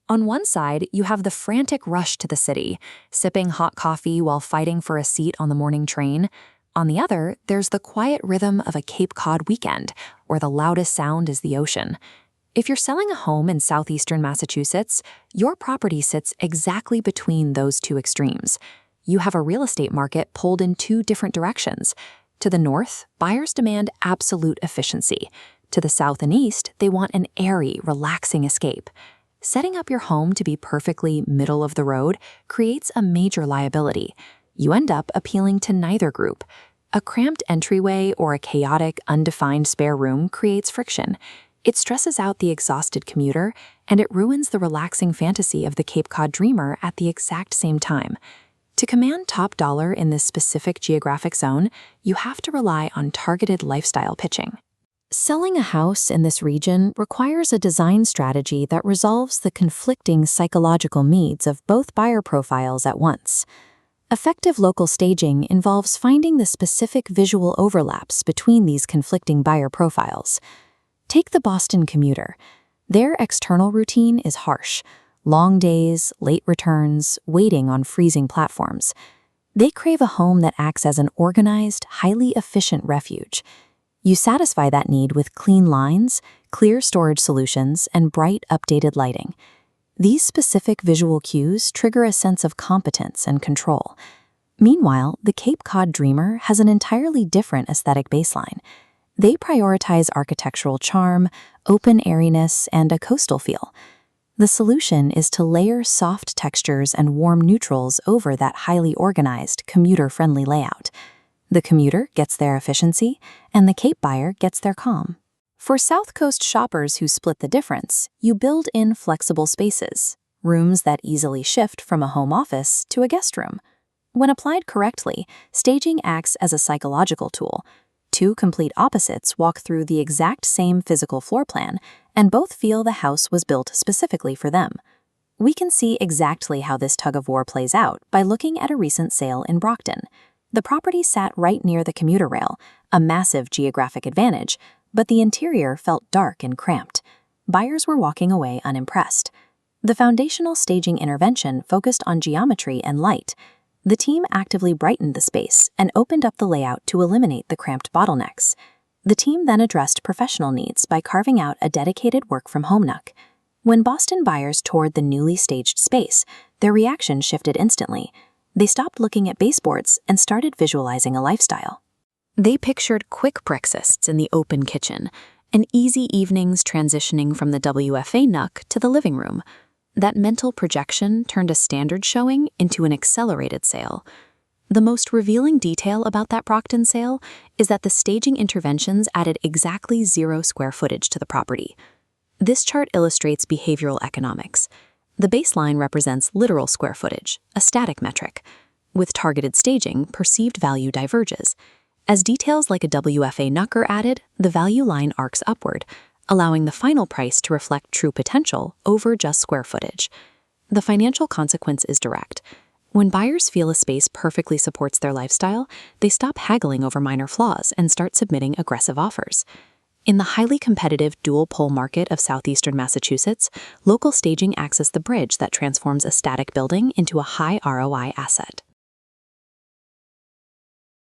On one side, you have the frantic rush to the city, sipping hot coffee while fighting for a seat on the morning train. On the other, there's the quiet rhythm of a Cape Cod weekend, where the loudest sound is the ocean. If you're selling a home in Southeastern Massachusetts, your property sits exactly between those two extremes. You have a real estate market pulled in two different directions. To the north, buyers demand absolute efficiency. To the south and east, they want an airy, relaxing escape. Setting up your home to be perfectly middle of the road creates a major liability. You end up appealing to neither group. A cramped entryway or a chaotic, undefined spare room creates friction. It stresses out the exhausted commuter, and it ruins the relaxing fantasy of the Cape Cod dreamer at the exact same time. To command top dollar in this specific geographic zone, you have to rely on targeted lifestyle pitching. Selling a house in this region requires a design strategy that resolves the conflicting psychological needs of both buyer profiles at once. Effective local staging involves finding the specific visual overlaps between these conflicting buyer profiles. Take the Boston commuter. Their external routine is harsh. Long days, late returns, waiting on freezing platforms. They crave a home that acts as an organized, highly efficient refuge. You satisfy that need with clean lines, clear storage solutions, and bright, updated lighting. These specific visual cues trigger a sense of competence and control. Meanwhile, the Cape Cod dreamer has an entirely different aesthetic baseline. They prioritize architectural charm, open airiness, and a coastal feel. The solution is to layer soft textures and warm neutrals over that highly organized, commuter-friendly layout. The commuter gets their efficiency, and the Cape buyer gets their calm. For South Coast shoppers who split the difference, you build in flexible spaces, rooms that easily shift from a home office to a guest room. When applied correctly, staging acts as a psychological tool. Two complete opposites walk through the exact same physical floor plan, and both feel the house was built specifically for them. We can see exactly how this tug-of-war plays out by looking at a recent sale in Brockton. The property sat right near the commuter rail, a massive geographic advantage, but the interior felt dark and cramped. Buyers were walking away unimpressed. The foundational staging intervention focused on geometry and light. The team actively brightened the space and opened up the layout to eliminate the cramped bottlenecks. The team then addressed professional needs by carving out a dedicated work-from-home nook. When Boston buyers toured the newly staged space, their reaction shifted instantly. They stopped looking at baseboards and started visualizing a lifestyle. They pictured quick breakfasts in the open kitchen, and easy evenings transitioning from the WFA nook to the living room. That mental projection turned a standard showing into an accelerated sale. The most revealing detail about that Brockton sale is that the staging interventions added exactly 0 square footage to the property. This chart illustrates behavioral economics. The baseline represents literal square footage, a static metric. With targeted staging, perceived value diverges. As details like a WFA nook are added, the value line arcs upward, allowing the final price to reflect true potential over just square footage. The financial consequence is direct. When buyers feel a space perfectly supports their lifestyle, they stop haggling over minor flaws and start submitting aggressive offers. In the highly competitive dual-pole market of Southeastern Massachusetts, local staging acts as the bridge that transforms a static building into a high ROI asset.